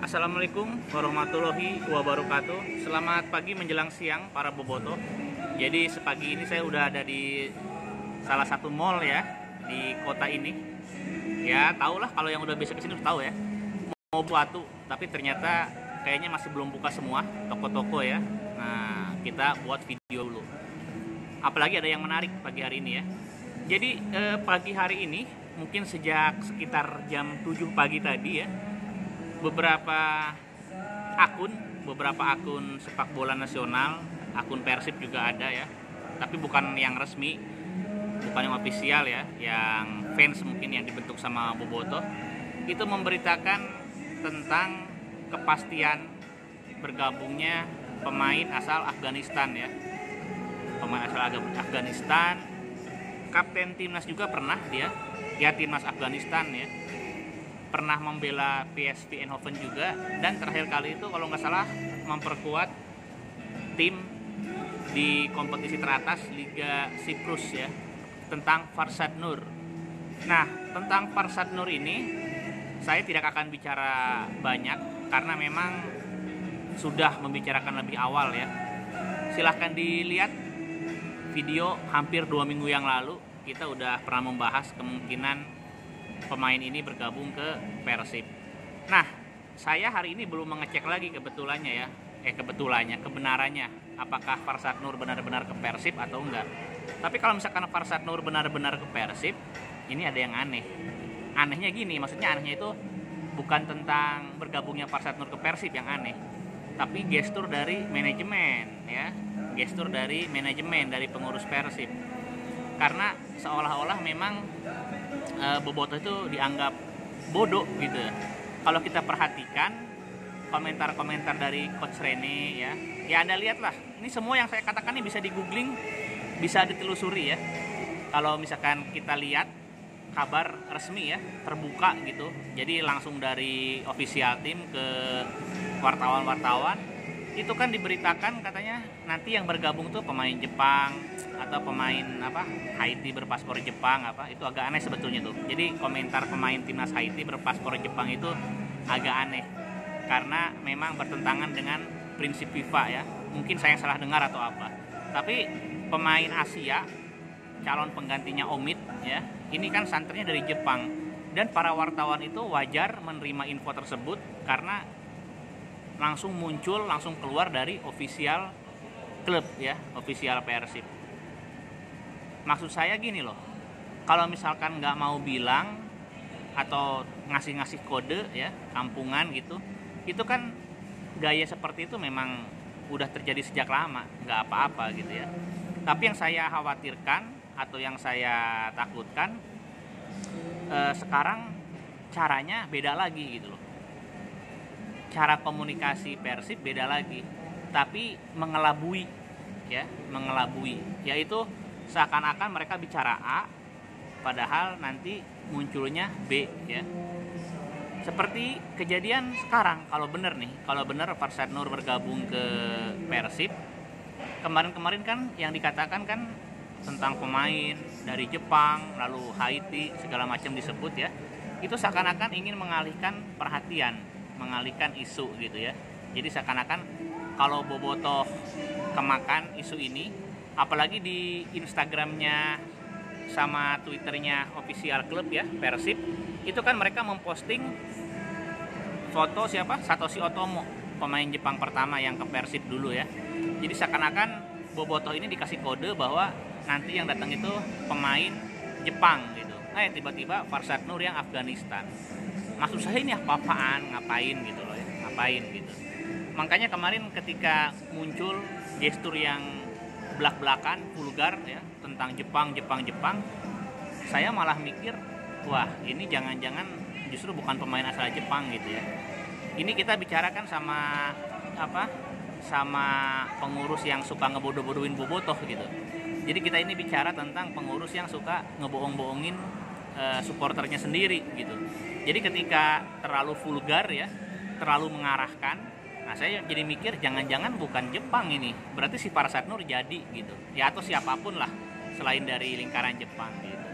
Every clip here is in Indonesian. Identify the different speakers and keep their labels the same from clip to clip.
Speaker 1: Assalamualaikum warahmatullahi wabarakatuh. Selamat pagi menjelang siang para bobotoh. Jadi sepagi ini saya udah ada di salah satu mall ya di kota ini. Ya tahulah kalau yang udah biasa kesini udah tahu ya. Mau buatu, tapi ternyata kayaknya masih belum buka semua toko-toko ya. Nah kita buat video dulu. Apalagi ada yang menarik pagi hari ini ya. Jadi pagi hari ini mungkin sejak sekitar jam 7 pagi tadi ya, beberapa akun sepak bola nasional, akun Persib juga ada ya, tapi bukan yang resmi, bukan yang ofisial ya, yang fans mungkin yang dibentuk sama Bobotoh, itu memberitakan tentang kepastian bergabungnya pemain asal Afghanistan ya, pemain asal Afghanistan, kapten timnas juga pernah dia, ya timnas Afghanistan ya, pernah membela PSV Eindhoven juga, dan terakhir kali itu kalau nggak salah memperkuat tim di kompetisi teratas Liga Siprus ya, tentang Farsad Nur. Nah, tentang Farsad Nur ini saya tidak akan bicara banyak karena memang sudah membicarakan lebih awal ya. Silahkan dilihat video hampir 2 minggu yang lalu, kita udah pernah membahas kemungkinan pemain ini bergabung ke Persib. Nah, saya hari ini belum mengecek lagi kebenarannya apakah Farsad Nur benar-benar ke Persib atau enggak. Tapi kalau misalkan Farsad Nur benar-benar ke Persib, ini ada yang aneh. Anehnya gini, maksudnya anehnya itu bukan tentang bergabungnya Farsad Nur ke Persib yang aneh, tapi gestur dari manajemen ya, gestur dari manajemen dari pengurus Persib. Karena seolah-olah memang Bobotoh itu dianggap bodoh gitu. Kalau kita perhatikan komentar-komentar dari Coach Rene ya Anda lihatlah, ini semua yang saya katakan ini bisa di googling, bisa ditelusuri ya. Kalau misalkan kita lihat kabar resmi ya, terbuka gitu, jadi langsung dari official team ke wartawan-wartawan, itu kan diberitakan katanya nanti yang bergabung tuh pemain Jepang atau pemain Haiti berpaspor Jepang itu agak aneh sebetulnya tuh. Jadi komentar pemain timnas Haiti berpaspor Jepang itu agak aneh karena memang bertentangan dengan prinsip FIFA ya. Mungkin saya salah dengar atau apa. Tapi pemain Asia, calon penggantinya Omid ya, ini kan santernya dari Jepang, dan para wartawan itu wajar menerima info tersebut karena langsung muncul, langsung keluar dari official klub ya, official Persib. Maksud saya gini loh, kalau misalkan nggak mau bilang atau ngasih kode ya, kampungan gitu, itu kan gaya seperti itu memang udah terjadi sejak lama, nggak apa-apa gitu ya. Tapi yang saya khawatirkan atau yang saya takutkan sekarang caranya beda lagi gitu loh. Cara komunikasi Persib beda lagi, tapi mengelabui, yaitu seakan-akan mereka bicara A, padahal nanti munculnya B ya. Seperti kejadian sekarang, kalau benar Farsad Nur bergabung ke Persib, kemarin kan yang dikatakan kan tentang pemain dari Jepang, lalu Haiti, segala macam disebut ya, itu seakan-akan ingin mengalihkan perhatian, mengalihkan isu gitu ya. Jadi seakan-akan kalau Bobotoh kemakan isu ini, apalagi di Instagramnya sama Twitternya official klub ya Persib, itu kan mereka memposting foto Satoshi Otomo, pemain Jepang pertama yang ke Persib dulu ya. Jadi seakan-akan Bobotoh ini dikasih kode bahwa nanti yang datang itu pemain Jepang gitu. Tiba-tiba Farsad Nur yang Afghanistan. Maksud saya ini apa-apaan, ngapain gitu loh ya, ngapain gitu. Makanya kemarin ketika muncul gestur yang belak-belakan, vulgar ya, tentang Jepang, saya malah mikir, wah ini jangan-jangan justru bukan pemain asal Jepang gitu ya. Ini kita bicarakan sama pengurus yang suka ngebodoh-bodohin Bobotoh gitu. Jadi kita ini bicara tentang pengurus yang suka ngebohong-bohongin supporternya sendiri gitu. Jadi ketika terlalu vulgar ya, terlalu mengarahkan, nah saya jadi mikir jangan-jangan bukan Jepang ini, berarti si Farsad Nur jadi gitu ya, atau siapapun lah selain dari lingkaran Jepang gitu.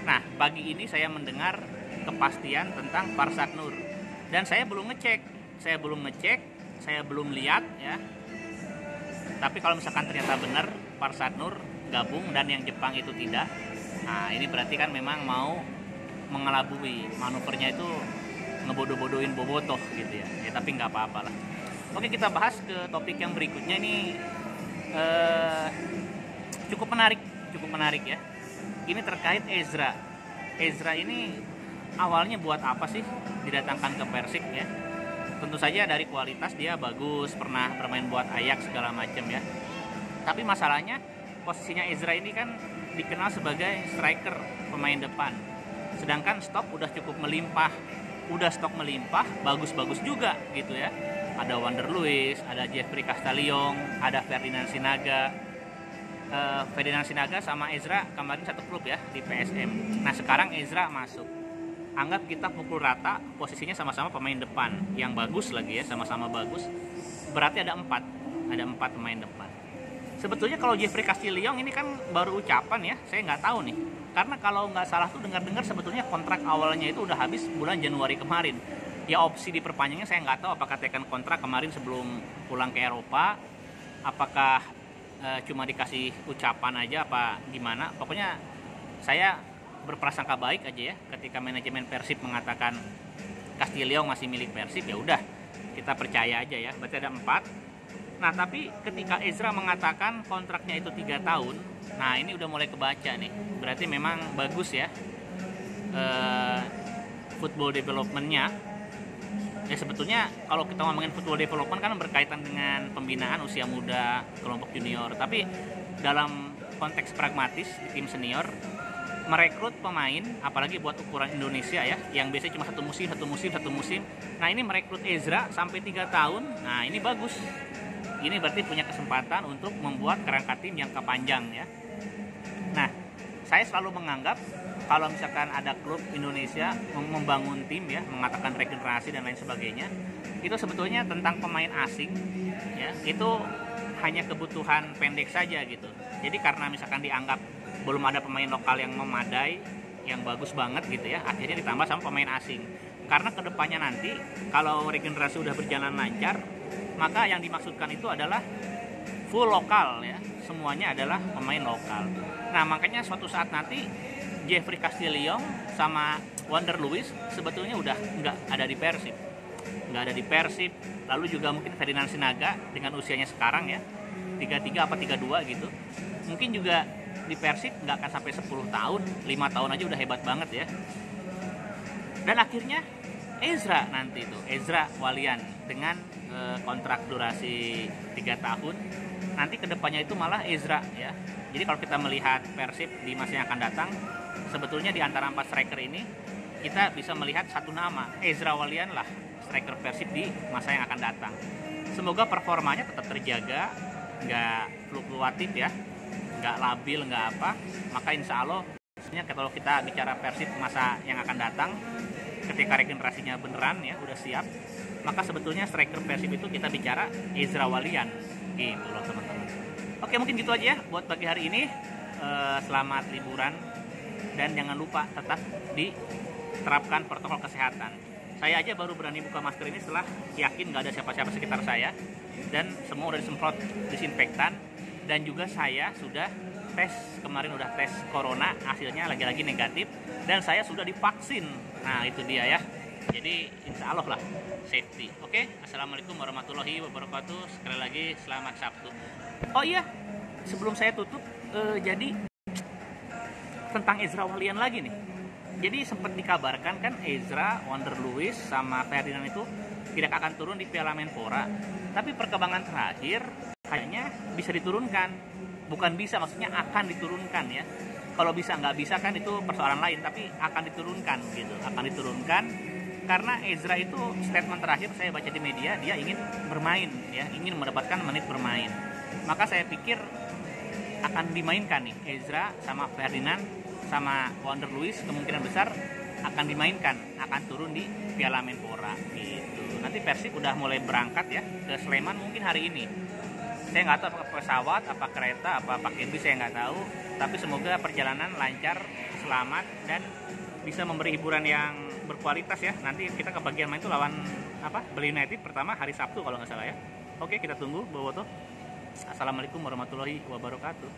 Speaker 1: Nah pagi ini saya mendengar kepastian tentang Farsad Nur, dan saya belum ngecek saya belum ngecek, saya belum lihat ya. Tapi kalau misalkan ternyata benar Farsad Nur gabung dan yang Jepang itu tidak, nah ini berarti kan memang mau mengelabui, manuvernya itu ngebodoh-bodohin Bobotoh gitu ya. Tapi nggak apa-apa lah. Oke, kita bahas ke topik yang berikutnya. Ini cukup menarik ya. Ini terkait Ezra. Ezra ini awalnya buat apa sih didatangkan ke Persib ya? Tentu saja dari kualitas dia bagus, pernah bermain buat Ajax segala macam ya. Tapi masalahnya posisinya Ezra ini kan dikenal sebagai striker, pemain depan. Sedangkan stok udah cukup melimpah, bagus-bagus juga gitu ya. Ada Wander Luiz, ada Jeffrey Castelliong, ada Ferdinand Sinaga. Ferdinand Sinaga sama Ezra kemarin satu klub ya di PSM. Nah sekarang Ezra masuk. Anggap kita pukul rata, posisinya sama-sama pemain depan yang bagus lagi ya, sama-sama bagus. Berarti ada 4 pemain depan. Sebetulnya kalau Jeffrey Castelliong ini kan baru ucapan ya, saya nggak tahu nih. Karena kalau nggak salah tuh dengar-dengar sebetulnya kontrak awalnya itu udah habis bulan Januari kemarin. Ya opsi diperpanjangnya saya nggak tahu apakah tekan kontrak kemarin sebelum pulang ke Eropa, apakah cuma dikasih ucapan aja apa gimana. Pokoknya saya berprasangka baik aja ya ketika manajemen Persib mengatakan Castelliong masih milik Persib, ya udah kita percaya aja ya, berarti ada 4. Nah tapi ketika Ezra mengatakan kontraknya itu 3 tahun, nah ini udah mulai kebaca nih, berarti memang bagus ya football developmentnya. Ya sebetulnya kalau kita ngomongin football development kan berkaitan dengan pembinaan usia muda, kelompok junior. Tapi dalam konteks pragmatis di tim senior, merekrut pemain, apalagi buat ukuran Indonesia ya, yang biasanya cuma satu musim. Nah ini merekrut Ezra sampai 3 tahun, nah ini bagus. Ini berarti punya kesempatan untuk membuat kerangka tim yang panjang ya. Nah saya selalu menganggap kalau misalkan ada klub Indonesia membangun tim ya, mengatakan regenerasi dan lain sebagainya, itu sebetulnya tentang pemain asing ya, itu hanya kebutuhan pendek saja gitu. Jadi karena misalkan dianggap belum ada pemain lokal yang memadai, yang bagus banget gitu ya, akhirnya ditambah sama pemain asing. Karena kedepannya nanti kalau regenerasi udah berjalan lancar, maka yang dimaksudkan itu adalah full lokal ya, semuanya adalah pemain lokal. Nah makanya suatu saat nanti Jeffrey Castelliong sama Wander Luiz sebetulnya udah nggak ada di Persib, lalu juga mungkin Ferdinand Sinaga dengan usianya sekarang ya 33 apa 32 gitu, mungkin juga di Persib nggak akan sampai 10 tahun, 5 tahun aja udah hebat banget ya. Dan akhirnya Ezra Walian dengan kontrak durasi 3 tahun, nanti kedepannya itu malah Ezra ya. Jadi kalau kita melihat Persib di masa yang akan datang, sebetulnya di antara 4 striker ini kita bisa melihat satu nama, Ezra Walian lah striker Persib di masa yang akan datang. Semoga performanya tetap terjaga, nggak fluktuatif ya, nggak labil, nggak apa. Maka insya Allah kalau kita bicara Persib masa yang akan datang, ketika regenerasinya beneran ya udah siap, maka sebetulnya striker Persib itu kita bicara Ezra Walian gitu loh teman-teman. Oke, mungkin gitu aja ya buat pagi hari ini. Selamat liburan dan jangan lupa tetap diterapkan protokol kesehatan. Saya aja baru berani buka masker ini setelah yakin nggak ada siapa-siapa sekitar saya, dan semua udah disemprot disinfektan, dan juga saya sudah tes, kemarin udah tes corona, hasilnya lagi-lagi negatif, dan saya sudah divaksin. Nah itu dia ya, jadi insya Allah lah safety. Oke, assalamualaikum warahmatullahi wabarakatuh. Sekali lagi selamat Sabtu. Oh iya, sebelum saya tutup, jadi tentang Ezra Walian lagi nih. Jadi sempat dikabarkan kan Ezra, Wander Luiz sama Ferdinand itu tidak akan turun di Piala Menpora. Tapi perkembangan terakhir kayaknya bisa diturunkan. Bukan bisa, maksudnya akan diturunkan ya. Kalau bisa nggak bisa kan itu persoalan lain, tapi akan diturunkan gitu. Akan diturunkan karena Ezra itu statement terakhir saya baca di media, dia ingin bermain ya, ingin mendapatkan menit bermain. Maka saya pikir akan dimainkan nih Ezra sama Ferdinand sama Wander Luiz, kemungkinan besar akan dimainkan, akan turun di Piala Menpora gitu. Nanti Persib udah mulai berangkat ya ke Sleman mungkin hari ini. Saya nggak tahu apakah pesawat, apa kereta, apa pakai bis, saya nggak tahu. Tapi semoga perjalanan lancar, selamat, dan bisa memberi hiburan yang berkualitas ya. Nanti kita kebagian main tuh lawan Bali United pertama hari Sabtu kalau nggak salah ya. Oke, kita tunggu Boboto. Assalamualaikum warahmatullahi wabarakatuh.